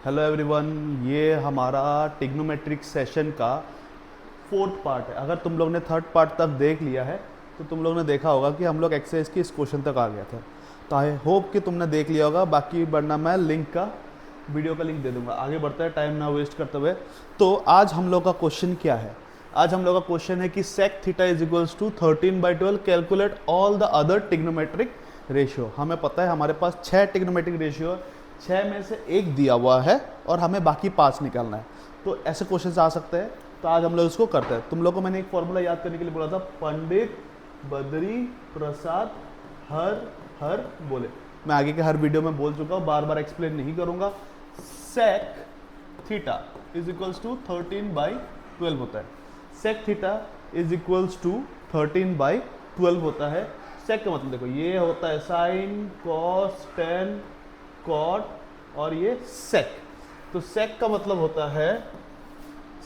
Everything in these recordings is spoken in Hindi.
हेलो एवरीवन, ये हमारा टिग्नोमेट्रिक सेशन का फोर्थ पार्ट है। अगर तुम लोग ने थर्ड पार्ट तक देख लिया है तो तुम लोग ने देखा होगा कि हम लोग एक्सरसाइज की इस क्वेश्चन तक आ गया था। तो आई होप कि तुमने देख लिया होगा। बाकी वरना मैं लिंक का वीडियो का लिंक दे दूंगा। आगे बढ़ते हैं टाइम ना वेस्ट करते हुए। तो आज हम लोग का क्वेश्चन क्या है? आज हम लोग का क्वेश्चन है कि sec theta is equals to 13/12 calculate all the other trigonometric ratio. हमें पता है हमारे पास 6 टिग्नोमेट्रिक रेशियो है, 6 में से एक दिया हुआ है और हमें बाकी 5 निकालना है। तो ऐसे क्वेश्चन आ सकते हैं। तो आज हम लोग इसको करते हैं। तुम लोग को मैंने एक फॉर्मूला याद करने के लिए बोला था, पंडित बद्री प्रसाद हर बोले। मैं आगे के हर वीडियो में बोल चुका हूँ, बार बार एक्सप्लेन नहीं करूंगा। Sec theta is equals to 13/12 होता है। Sec theta is equals to 13/12 होता है। सेक का मतलब देखो, ये होता है साइन, कॉस, टेन, कॉट और ये सेक। तो सेक का मतलब होता है एच,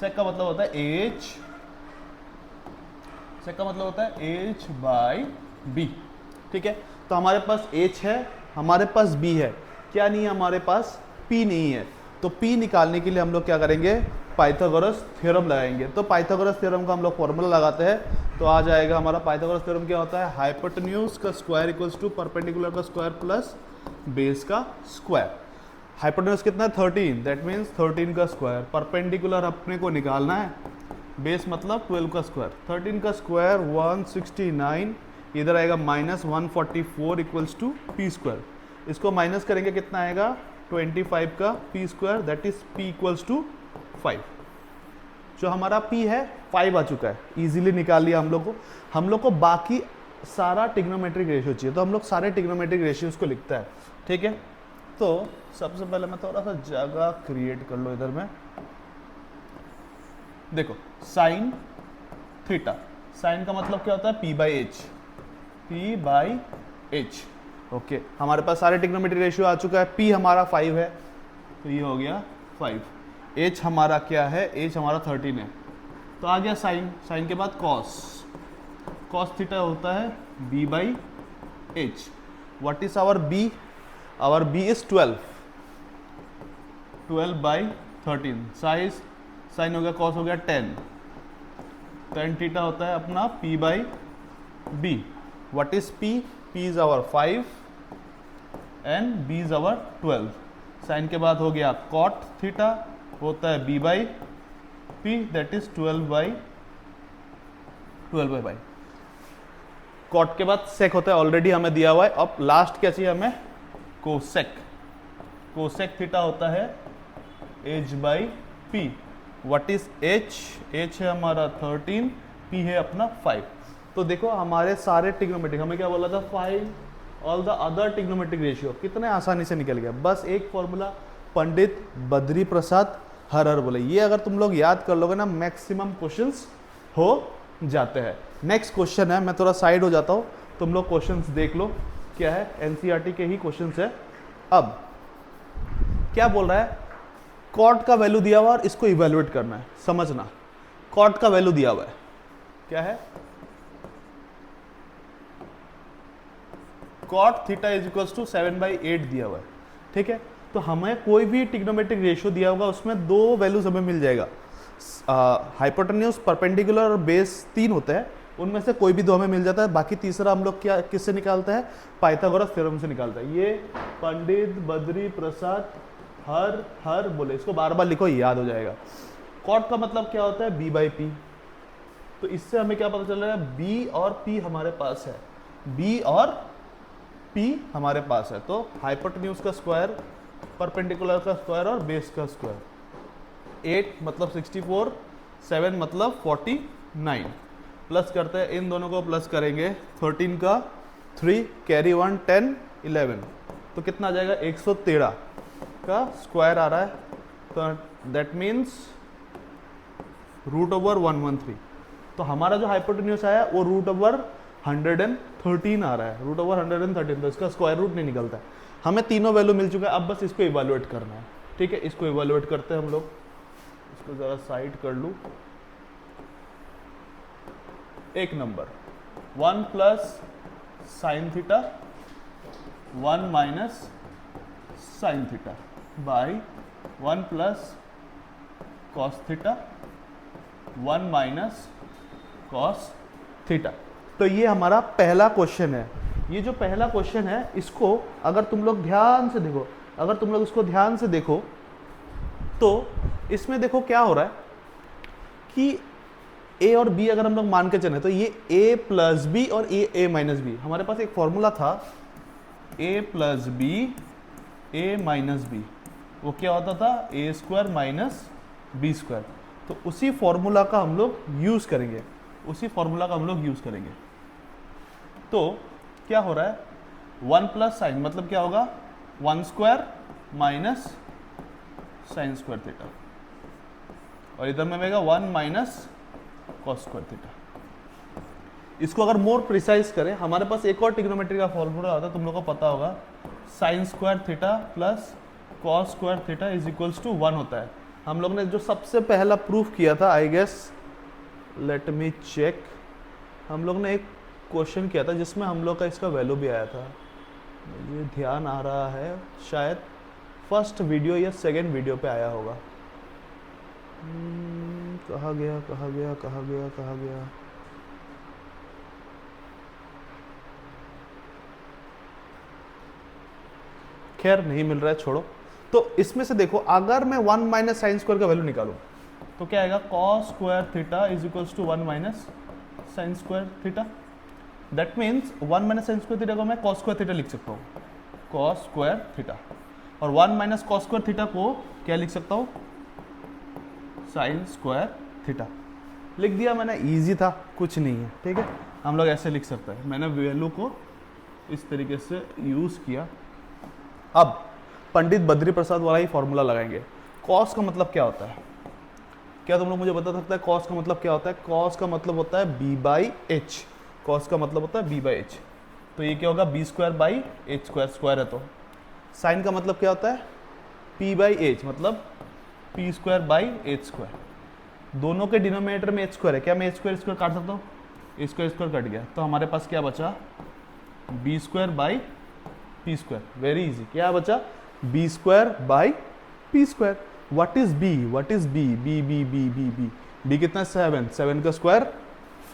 सेक का मतलब होता है एच बाई बी। ठीक है, तो हमारे पास एच है, हमारे पास बी है, क्या नहीं है हमारे पास? पी नहीं है। तो पी निकालने के लिए हम लोग क्या करेंगे? पाइथागोरस थ्योरम लगाएंगे। तो पाइथागोरस थ्योरम का हम लोग फॉर्मूला लगाते हैं। तो आ जाएगा हमारा पाइथागोरस थ्योरम क्या होता है? हाइपोटेन्यूज का स्क्वायर इक्वल्स टू परपेंडिकुलर का स्क्वायर प्लस बेस का स्क्वायर। हाइपोटेन्यूज कितना है? 13, दैट मीन्स 13 का स्क्वायर। परपेंडिकुलर अपने को निकालना है, बेस मतलब 12 का स्क्वायर। 13 का स्क्वायर 169, इधर आएगा minus 144 equals to P square. इसको माइनस करेंगे, कितना आएगा? 25 का P square, that is P equals to 5। जो हमारा पी है 5 आ चुका है, इजीली निकाल लिया हम लोग को बाकी सारा टिग्नोमेट्रिक रेशियो चाहिए। तो हम लोग सारे टिग्नोमेट्रिक रेशियोज को लिखता है। ठीक है, तो सबसे पहले मैं थोड़ा सा जगह क्रिएट कर लो इधर में। देखो, साइन थीटा, साइन का मतलब क्या होता है? P by H, P by H. Okay, हमारे पास सारे टिग्नोमेट्रिक रेशियो आ चुका है। पी हमारा 5 है, तो ये हो गया 5। एच हमारा क्या है? एच हमारा 13 है। तो आ गया साइन, साइन के बाद कॉस, कॉस थीटा होता है B by H. What is our B? Our B is 12, 12/13। Size, sine हो गया, कॉस हो गया 10, टेन थीटा होता है अपना P by B. What is P? P is our 5 and B is our 12। Sine के बाद हो गया कॉट थीटा होता है B by P, that is 12/5। Cot के बाद सेक होता है, ऑलरेडी हमें दिया हुआ है। अब लास्ट क्या चाहिए हमें? कोसेक। कोसेक थीटा होता है H by P. What is H? H है हमारा 13, पी है अपना 5। तो देखो हमारे सारे टिग्नोमेट्रिक, हमें क्या बोला था? Find all the other trigonometric ratio. कितने आसानी से निकल गया, बस एक फॉर्मूला, पंडित बद्री प्रसाद हर बोले। ये अगर तुम लोग याद कर लोगे ना, मैक्सिमम क्वेश्चंस हो जाते हैं। नेक्स्ट क्वेश्चन है, मैं थोड़ा साइड हो जाता हूँ, तुम लोग क्वेश्चंस देख लो। क्या है? एनसीईआरटी के ही क्वेश्चंस है। अब क्या बोल रहा है? कॉट का वैल्यू दिया हुआ और इसको इवेल्युएट करना है। समझना, कॉट का वैल्यू दिया हुआ है, क्या है? Cot theta is equals to 7/8 दिया हुआ है। ठीक है, तो हमें कोई भी टिग्नोमेट्रिक रेशियो दिया होगा, उसमें 2 वैल्यूज हमें मिल जाएगा। हाइपोटेन्यूज, परपेंडिकुलर और बेस 3 होते हैं, उनमें से कोई भी 2 हमें मिल जाता है। बाकी तीसरा हम लोग क्या किससे निकालते हैं? पाइथागोरस थ्योरम से निकालता है। ये पंडित बद्री प्रसाद हर बोले, इसको बार बार लिखो, याद हो जाएगा। कॉट का मतलब क्या होता है? B by P. तो इससे हमें क्या पता चल रहा है? बी और पी हमारे पास है, बी और पी हमारे पास है। तो हाइपोटेन्यूज का स्क्वायर, परपेंडिकुलर का स्क्वायर और बेस का स्क्वायर। 8 मतलब 64, 7 मतलब 49। प्लस करते हैं, इन दोनों को प्लस करेंगे। 13 का 3 कैरी 1, 10, 11, तो कितना आ जाएगा? 113 का स्क्वायर आ रहा है। तो दैट मीन्स √113। तो हमारा जो हाइपोटेन्यूज आया वो √113 आ रहा है, √113। तो इसका स्क्वायर रूट नहीं निकलता है। हमें तीनों वैल्यू मिल चुका है, अब बस इसको इवेल्युएट करना है। ठीक है, इसको इवेल्युएट करते हैं हम लोग। इसको जरा साइड कर लूँ। एक number 1 plus sine theta 1 minus sine theta by 1 plus cos theta 1 minus cos theta. तो ये हमारा पहला क्वेश्चन है। ये जो पहला क्वेश्चन है इसको अगर तुम लोग ध्यान से देखो, अगर तुम लोग इसको ध्यान से देखो तो इसमें देखो क्या हो रहा है कि a और b अगर हम लोग मान के चले तो ये a प्लस बी और a माइनस बी, हमारे पास एक फॉर्मूला था a plus B a minus B, वो क्या होता था a square minus B square. तो उसी फॉर्मूला का हम लोग यूज करेंगे, उसी फॉर्मूला का हम लोग यूज करेंगे। तो क्या हो रहा है 1 प्लस साइन मतलब क्या होगा 1 square minus sine square theta, और इधर में आएगा 1 माइनस कॉस स्क्वायर थीटा। इसको अगर मोर प्रिसाइज करें, हमारे पास एक और ट्रिग्नोमेट्री का फॉर्मूला होता है, तुम लोग को पता होगा sine square theta plus cos square theta is equals to 1 होता है। हम लोग ने जो सबसे पहला प्रूफ किया था, I guess let me check, हम लोग ने एक क्वेश्चन किया था जिसमें हम लोग का इसका वैल्यू भी आया था, मुझे ध्यान आ रहा है शायद फर्स्ट वीडियो या सेकेंड वीडियो पे आया होगा। कहाँ गया कहाँ गया कहाँ गया कहाँ गया, खैर नहीं मिल रहा है, छोड़ो। तो इसमें से देखो अगर मैं 1 माइनस साइन स्क्वायर का वैल्यू निकालूं तो क्या आएगा cos square theta is equals to 1 minus sine square theta. That means 1 minus sine square theta को मैं कॉस स्क्वायर थीटा लिख सकता हूँ, कॉस स्क्वायर थीटा, और 1 माइनस कॉस स्क्वायर थीटा को क्या लिख सकता हूँ साइन स्क्वायर थीटा। लिख दिया मैंने, इजी था, कुछ नहीं है, ठीक है। हम लोग ऐसे लिख सकते हैं, मैंने वैल्यू को इस तरीके से यूज किया। अब पंडित बद्री प्रसाद वाला ही फॉर्मूला लगाएंगे। कॉस का मतलब क्या होता है, क्या तुम लोग मुझे बता सकता है कॉस का मतलब क्या होता है? कॉस का मतलब होता है बी बाई एच, कॉस का मतलब होता है बी बाई एच। तो ये क्या होगा B square by H square, square है तो। साइन का मतलब क्या होता है पी बाई एच, मतलब P square by H square. दोनों के डिनोमिनेटर में एच स्क्वायर है, क्या मैं एच स्क्वायर स्क्वायर काट सकता हूँ? एच स्क्वायर स्क्वायर कट गया, तो हमारे पास क्या बचा B square by P square. Very easy, क्या बचा B square by P square. What is B, what is B, B B B B B B कितना 7, 7 का square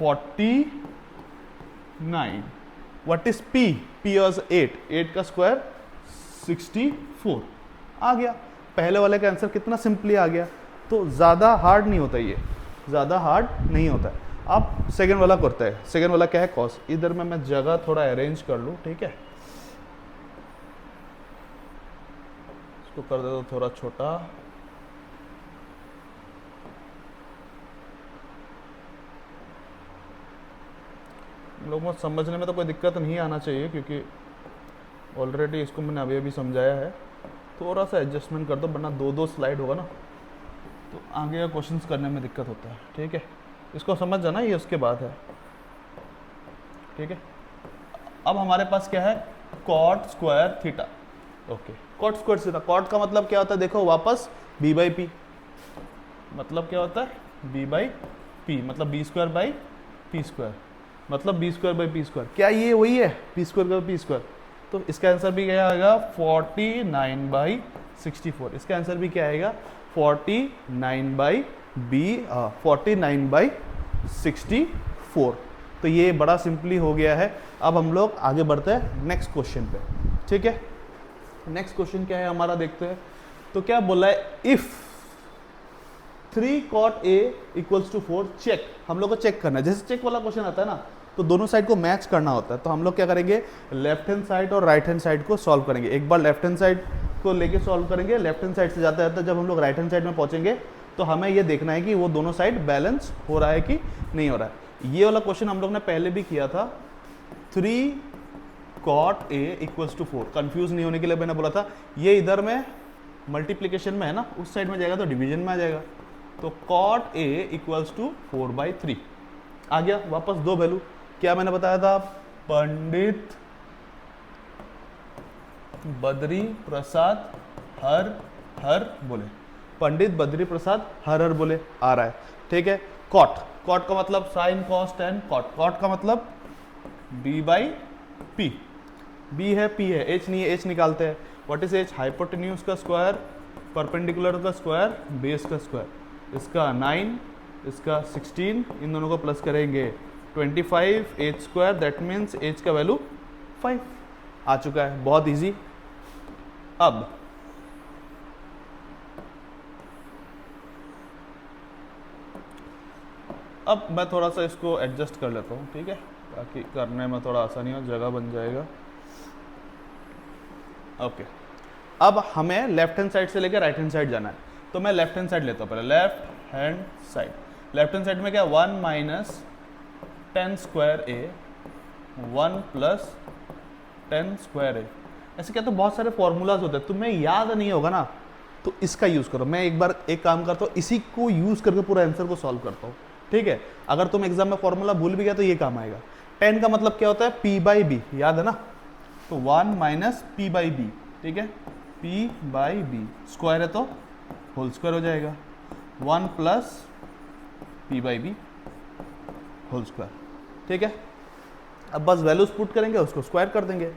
49। What is P, P was 8, 8 का स्क्वायर 64। आ गया, पहले वाले का आंसर कितना सिंपली आ गया। तो ज़्यादा हार्ड नहीं होता, ये ज़्यादा हार्ड नहीं होता है। अब सेकेंड वाला करते हैं। सेकेंड वाला क्या है कॉस। इधर में मैं जगह थोड़ा अरेंज कर लूँ, ठीक है, इसको कर दे दो थोड़ा छोटा। लोगों को समझने में तो कोई दिक्कत नहीं आना चाहिए, क्योंकि ऑलरेडी इसको मैंने अभी अभी समझाया है। थोड़ा सा एडजस्टमेंट कर दो, वरना 2-2 स्लाइड होगा ना तो आगे का क्वेश्चंस करने में दिक्कत होता है, ठीक है। इसको समझ जाना, ये उसके बाद है, ठीक है। अब हमारे पास क्या है cot square theta. Okay, cot square theta, cot का मतलब क्या होता है देखो वापस बी बाई पी, मतलब क्या होता है बी बाई पी, मतलब B square by P square, मतलब B square by P square. क्या ये वही है पी स्क्वायर का पी स्क्वायर? तो इसका आंसर भी क्या आएगा 49/64। इसका आंसर भी क्या आएगा 49/64। तो ये बड़ा सिंपली हो गया है। अब हम लोग आगे बढ़ते हैं नेक्स्ट क्वेश्चन पे, ठीक है। नेक्स्ट क्वेश्चन क्या है हमारा, देखते हैं। तो क्या बोला है, if 3 cot A equals to 4 check. हम लोग को चेक करना है, जैसे चेक वाला क्वेश्चन आता है ना, तो दोनों साइड को मैच करना होता है। तो हम लोग क्या करेंगे, लेफ्ट हैंड साइड और राइट हैंड साइड को सॉल्व करेंगे। एक बार लेफ्ट हैंड साइड को लेके सॉल्व करेंगे, लेफ्ट हैंड साइड से जाते जाते जब हम लोग राइट हैंड साइड में पहुंचेंगे तो हमें ये देखना है कि वो दोनों साइड बैलेंस हो रहा है कि नहीं हो रहा है। ये वाला क्वेश्चन हम लोग ने पहले भी किया था, 3 cot A equals to 4। Confuse नहीं होने के लिए मैंने बोला था, ये इधर में मल्टीप्लीकेशन में है ना, उस साइड में जाएगा तो डिवीजन में आ जाएगा। तो cot A इक्वल्स टू 4/3 आ गया। वापस दो वैल्यू, क्या मैंने बताया था, पंडित बद्री प्रसाद हर बोले, पंडित बद्री प्रसाद हर बोले आ रहा है, ठीक है। कॉट, कॉट का मतलब sine cos tan cot, cot का मतलब b बाई पी, b है p है, h नहीं है, h निकालते हैं। व्हाट इज h, हाइपोटेन्यूज का स्क्वायर परपेंडिकुलर का स्क्वायर, बेस का स्क्वायर, इसका 9, इसका 16, इन दोनों को प्लस करेंगे 25, H square, that means H का वैल्यू 5 आ चुका है। बहुत इजी। अब मैं थोड़ा सा इसको एडजस्ट कर लेता हूँ, ठीक है, ताकि करने में थोड़ा आसानी हो, जगह बन जाएगा। ओके, अब हमें लेफ्ट हैंड साइड से लेकर राइट हैंड साइड जाना है, तो मैं लेफ्ट हैंड साइड लेता हूँ पहले। Left hand side, left hand side में क्या, 1 माइनस 10 स्क्वायर ए 1 प्लस 10 स्क्वायर ए। ऐसे क्या, तो बहुत सारे फॉर्मूलाज होते हैं, तुम्हें याद नहीं होगा ना, तो इसका यूज़ करो। मैं एक बार एक काम करता हूँ, इसी को यूज़ करके पूरा आंसर को सॉल्व करता हूँ, ठीक है। अगर तुम एग्जाम में फॉर्मूला भूल भी गया तो ये काम आएगा। 10 का मतलब क्या होता है, p बाई बी, याद है ना, तो 1 माइनस पी बाई बी, ठीक है, p बाई बी, स्क्वायर है तो होल स्क्वायर हो जाएगा, 1 plus P by B whole square, ठीक है। अब बस वैल्यूज पुट करेंगे, उसको स्क्वायर कर देंगे,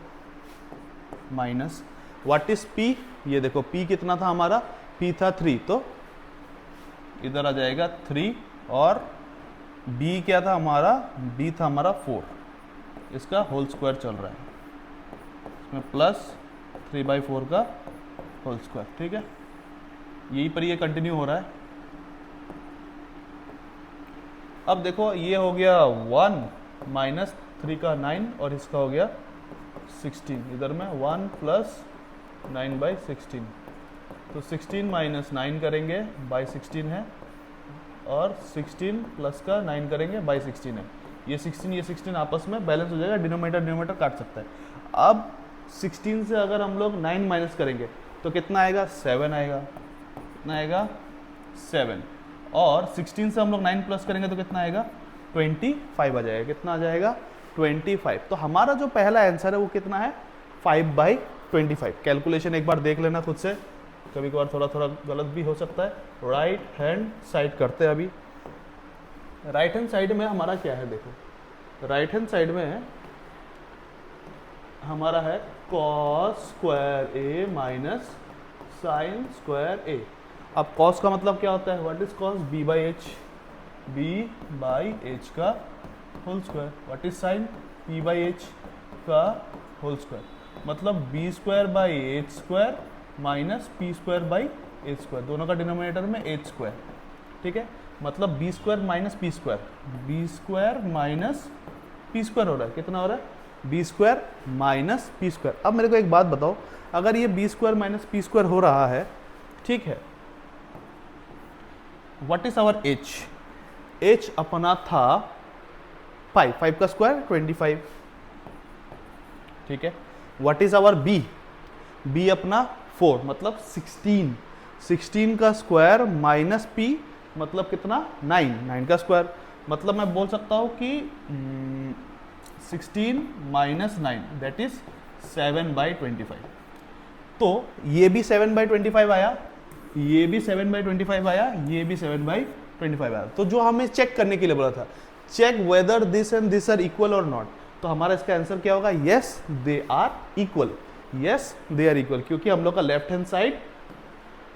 माइनस व्हाट इज p, ये देखो p कितना था हमारा, p था 3, तो इधर आ जाएगा 3, और b क्या था हमारा, b था हमारा 4, इसका होल स्क्वायर चल रहा है, इसमें प्लस 3/4 का होल स्क्वायर, ठीक है। यही पर ये कंटिन्यू हो रहा है। अब देखो ये हो गया 1 माइनस 3 का 9, और इसका हो गया 16, इधर में 1 प्लस 9/16, तो 16 माइनस 9 करेंगे बाई 16 है, और 16 प्लस का 9 करेंगे बाई 16 है। ये 16 आपस में बैलेंस हो जाएगा, डिनोमिनेटर काट सकता है। अब 16 से अगर हम लोग 9 माइनस करेंगे तो कितना आएगा, 7 आएगा, कितना आएगा 7, और 16 से हम लोग 9 प्लस करेंगे तो कितना आएगा, 25 आ जाएगा, कितना आ जाएगा 25। तो हमारा जो पहला आंसर है वो कितना है, 5/25। कैलकुलेशन एक बार देख लेना खुद से, कभी कभार थोड़ा थोड़ा गलत भी हो सकता है। राइट हैंड साइड करते हैं अभी। राइट हैंड साइड में हमारा क्या है, देखो राइट हैंड साइड में हमारा है cos square A minus sine square A. अब cos का मतलब क्या होता है, what is cos, b by H, b by H का whole square, what is sine, p by H का होल स्क्वायर, मतलब b square by H square minus P square by H square, दोनों का डिनोमिनेटर में एच स्क्वायर, ठीक है। मतलब B square minus P square, B square minus P square हो रहा है, कितना हो रहा है, B square minus P square. अब मेरे को एक बात बताओ, अगर ये B square minus P square हो रहा है, ठीक है, what is our H, H अपना था 5 का स्क्वायर 25, ठीक है। What is our B, B अपना 4 मतलब 16 का स्क्वायर माइनस पी मतलब कितना, 9 का स्क्वायर, मतलब मैं बोल सकता हूँ कि 16 माइनस 9 दैट इज 7/25। तो ये भी 7/25 आया, ये भी 7/25 आया, ये भी 7/25 आया। तो जो हमें चेक करने के लिए बोला था, check whether this and this are equal और नॉट, तो हमारा इसका आंसर क्या होगा, yes they are equal, yes they are equal, क्योंकि हम लोग का लेफ्ट हैंड साइड,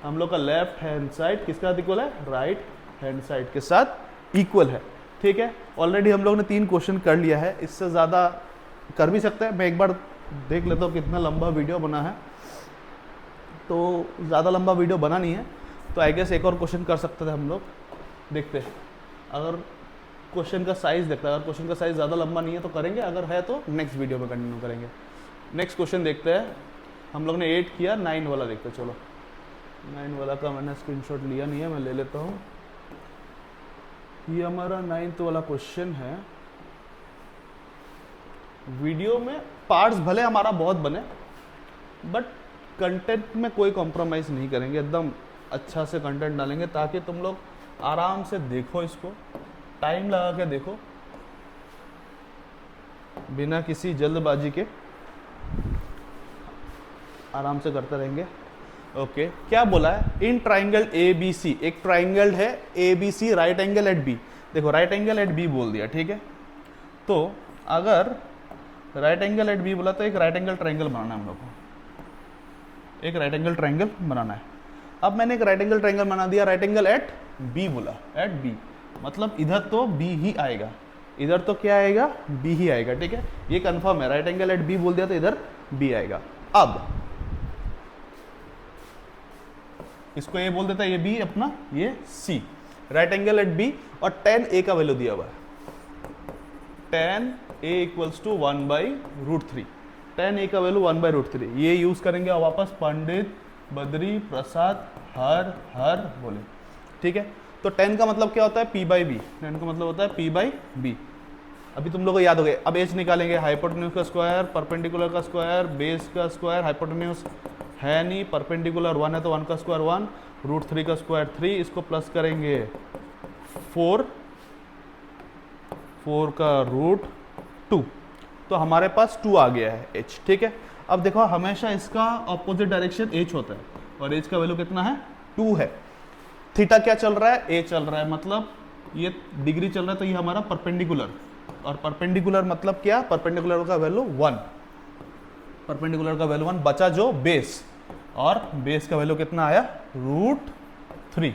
हम लोग का लेफ्ट हैंड साइड किसके साथ इक्वल है, राइट हैंड साइड के साथ इक्वल है, ठीक है। ऑलरेडी हम लोग ने 3 क्वेश्चन कर लिया है, इससे ज़्यादा कर भी सकते हैं। मैं एक बार देख लेता हूँ कितना लंबा वीडियो बना है, तो ज़्यादा लंबा वीडियो बना नहीं है, तो आई गेस एक और क्वेश्चन कर सकते थे हम लोग, देखते हैं अगर क्वेश्चन का साइज़ देखते हैं, अगर क्वेश्चन का साइज़ ज़्यादा लंबा नहीं है तो करेंगे, अगर है तो नेक्स्ट वीडियो में कंटिन्यू करेंगे। नेक्स्ट क्वेश्चन देखते हैं, हम लोग ने 8 किया, 9 वाला देखते हैं। चलो 9 वाला का मैंने स्क्रीनशॉट लिया नहीं है, मैं ले लेता हूँ। ये हमारा 9th वाला क्वेश्चन है। वीडियो में पार्ट्स भले हमारा बहुत बने, बट कंटेंट में कोई कॉम्प्रोमाइज़ नहीं करेंगे, एकदम अच्छा से कंटेंट डालेंगे ताकि तुम लोग आराम से देखो, इसको टाइम लगा के देखो, बिना किसी जल्दबाजी के आराम से करते रहेंगे। ओके, क्या बोला है, इन ट्राइंगल ए बी सी, एक ट्राइंगल है A B C, right angle at B. देखो राइट एंगल एट बी बोल दिया, ठीक है। तो अगर राइट एंगल एट बी बोला तो एक राइट एंगल ट्राइंगल बनाना है हम लोग को, एक राइट एंगल ट्राइंगल बनाना है। अब मैंने एक राइट एंगल ट्रायंगल बना दिया, राइट एंगल एट बी बोला, एट बी, मतलब इधर तो बी ही आएगा, इधर तो क्या आएगा, बी ही आएगा, ठीक है, ये कंफर्म है, राइट एंगल एट बी बोल दिया तो इधर बी आएगा। अब इसको ये बोल देता है, ये बी अपना, ये C, right angle at B, और tan a का वैल्यू दिया हुआ है, tan a equals to 1/√3, tan a का वैल्यू 1/√3, ये यूज करेंगे और वापस पंडित बद्री प्रसाद हर बोले, ठीक है। तो tan का मतलब क्या होता है, p/b, tan का मतलब होता है p/b। अभी तुम लोग को याद हो गए, अब h निकालेंगे, हाइपोटेन्यूज का स्क्वायर, परपेंडिकुलर का स्क्वायर, बेस का स्क्वायर, हाइपोटेन्यूज है नहीं, परपेंडिकुलर 1 है तो 1 का स्क्वायर 1, √3 का स्क्वायर 3, इसको प्लस करेंगे 4 का √2, तो हमारे पास 2 आ गया है h, ठीक है। अब देखो हमेशा इसका ऑपोजिट डायरेक्शन h होता है, और h का वैल्यू कितना है, 2 है। थीटा क्या चल रहा है, a चल रहा है, मतलब ये डिग्री चल रहा है, तो ये हमारा परपेंडिकुलर, और परपेंडिकुलर मतलब क्या, परपेंडिकुलर का वैल्यू 1, परपेंडिकुलर का वैल्यू 1, बचा जो बेस, और बेस का वैल्यू कितना आया, √3,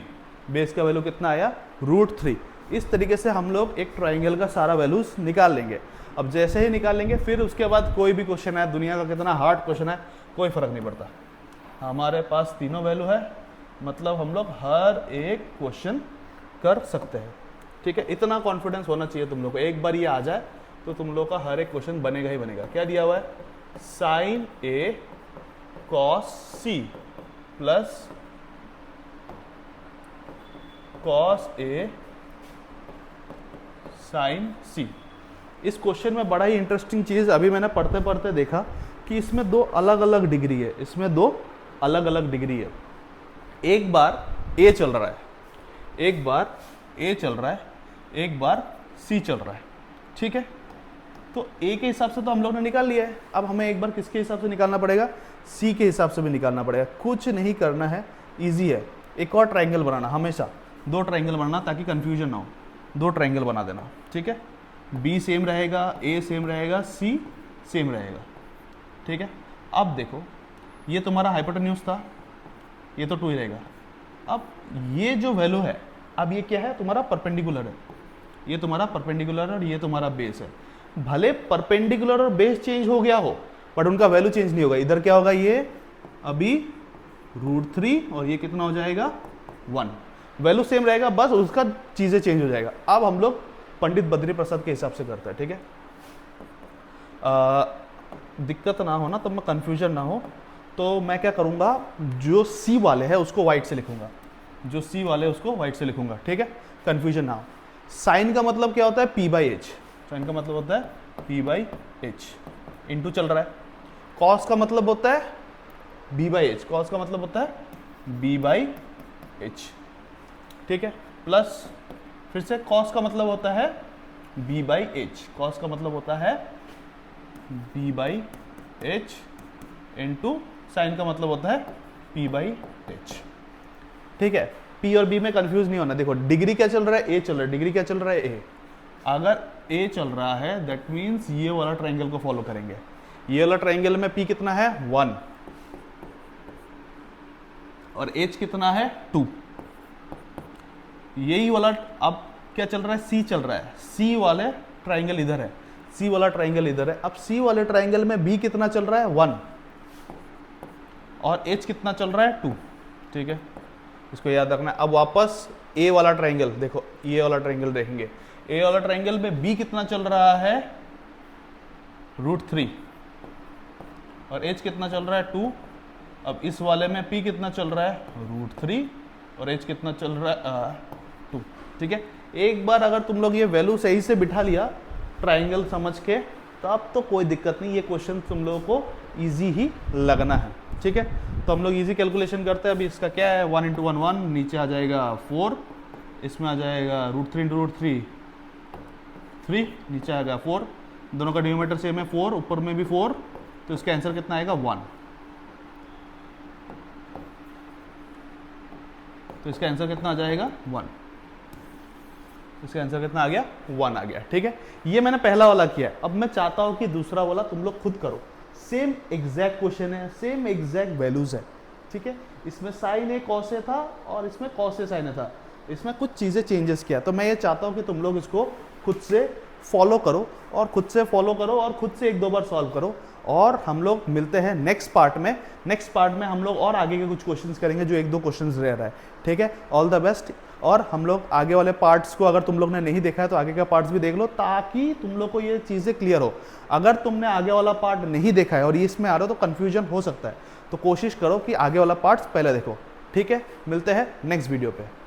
बेस का वैल्यू कितना आया, √3। इस तरीके से हम लोग एक ट्राइंगल का सारा वैल्यूज निकाल लेंगे। अब जैसे ही निकाल लेंगे, फिर उसके बाद कोई भी क्वेश्चन है, दुनिया का कितना हार्ड क्वेश्चन है, कोई फर्क नहीं पड़ता, हमारे पास तीनों वैल्यू है, मतलब हम लोग हर एक क्वेश्चन कर सकते हैं, ठीक है। इतना कॉन्फिडेंस होना चाहिए तुम लोग को, एक बार ये आ जाए तो तुम लोग का हर एक क्वेश्चन बनेगा ही बनेगा। क्या दिया हुआ है, sin a cos c plus cos a sin c। इस क्वेश्चन में बड़ा ही इंटरेस्टिंग चीज अभी मैंने पढ़ते पढ़ते देखा कि इसमें दो अलग अलग डिग्री है, इसमें दो अलग अलग डिग्री है। एक बार a चल रहा है, एक बार a चल रहा है, एक बार c चल रहा है, ठीक है। तो a के हिसाब से तो हम लोग ने निकाल लिया है, अब हमें एक बार किसके हिसाब से निकालना पड़ेगा, c के हिसाब से भी निकालना पड़ेगा। कुछ नहीं करना है, इजी है। एक और ट्रायंगल बनाना, हमेशा दो ट्रायंगल बनाना ताकि कंफ्यूजन ना हो, दो ट्रायंगल बना देना, ठीक है। b सेम रहेगा, a सेम रहेगा, c सेम रहेगा, ठीक है। अब देखो ये तुम्हारा हाइपोटेन्यूज था, ये तो 2 ही रहेगा। अब ये जो वैल्यू है, अब ये क्या है, तुम्हारा परपेंडिकुलर है, ये तुम्हारा परपेंडिकुलर और ये तुम्हारा बेस है। भले परपेंडिकुलर और बेस चेंज हो गया हो, बट उनका वैल्यू चेंज नहीं होगा। इधर क्या होगा, ये अभी √3 और ये कितना हो जाएगा 1, वैल्यू सेम रहेगा, बस उसका चीजें चेंज हो जाएगा। अब हम लोग पंडित बद्री प्रसाद के हिसाब से करते हैं, ठीक है। दिक्कत ना हो ना, तब मैं कंफ्यूजन ना हो, तो मैं क्या करूंगा, जो सी वाले हैं उसको व्हाइट से लिखूंगा, जो सी वाले उसको व्हाइट से लिखूंगा, ठीक है, कंफ्यूजन ना हो। साइन का मतलब क्या होता है, p/h, साइन का मतलब होता है p/h, इनटू चल रहा है। कॉस का मतलब होता है b/h, कॉस का मतलब होता है b/h, ठीक है, प्लस फिर से कॉस का मतलब होता है b/h, कॉस का मतलब होता है b/h इनटू साइन का मतलब होता है p/h, ठीक है। p और b में कंफ्यूज नहीं होना। देखो डिग्री क्या चल रहा है, a चल रहा है, डिग्री क्या चल रहा है, a। अगर a चल रहा है दैट मीन्स ये वाला ट्रायंगल को फॉलो करेंगे। ये वाला ट्रायंगल में p कितना है 1 और h कितना है 2। यही वाला अब क्या चल रहा है, c चल रहा है, c वाले ट्रायंगल इधर है, c वाला ट्रायंगल इधर है। अब c वाले ट्रायंगल में b कितना चल रहा है 1 और h कितना चल रहा है 2, ठीक है, इसको याद रखना है। अब वापस a वाला ट्रायंगल देखो, ये वाला ट्रायंगल देखेंगे, a वाला ट्रायंगल में b कितना चल रहा है √3 और h कितना चल रहा है 2। अब इस वाले में p कितना चल रहा है √3 और h कितना चल रहा है 2, ठीक है। एक बार अगर तुम लोग ये वैल्यू सही से बिठा लिया ट्रायंगल समझ के, तो अब तो कोई दिक्कत नहीं, ये क्वेश्चन तुम लोगों को इजी ही लगना है, ठीक है। तो हम लोग इजी कैलकुलेशन करते हैं। अभी इसका क्या है, 1 × 1 1, नीचे आ जाएगा 4, इसमें आ जाएगा √3 × √3 3, नीचे आएगा 4, दोनों का डिनोमिनेटर सेम है 4, ऊपर में भी 4, तो इसका आंसर कितना आएगा 1। तो इसका आंसर कितना आ जाएगा 1, इसका आंसर कितना आ गया 1 आ गया, ठीक है। ये मैंने पहला वाला किया है। अब मैं चाहता हूं कि दूसरा वाला तुम लोग खुद करो, सेम एग्जैक्ट क्वेश्चन है, सेम एग्जैक्ट वैल्यूज है, ठीक है, इसमें साइन ए कॉस ए था और इसमें कॉस ए साइन ए था, इसमें कुछ चीज़ें चेंजेस किया। तो मैं ये चाहता हूँ कि तुम लोग इसको खुद से फॉलो करो और खुद से फॉलो करो और खुद से एक दो बार सॉल्व करो, और हम लोग मिलते हैं नेक्स्ट पार्ट में। नेक्स्ट पार्ट में हम लोग और आगे के कुछ क्वेश्चंस करेंगे जो एक दो क्वेश्चंस रह रहा है, ठीक है। All the best. और हम लोग आगे वाले पार्ट्स को अगर तुम लोग ने नहीं देखा है तो आगे का पार्ट्स भी देख लो, ताकि तुम लोग को ये चीज़ें क्लियर हो। अगर तुमने आगे वाला पार्ट नहीं देखा है और ये इसमें आ रहा हो तो कन्फ्यूजन हो सकता है, तो कोशिश करो कि आगे वाला पार्ट्स पहले देखो, ठीक है। मिलते हैं नेक्स्ट वीडियो पे।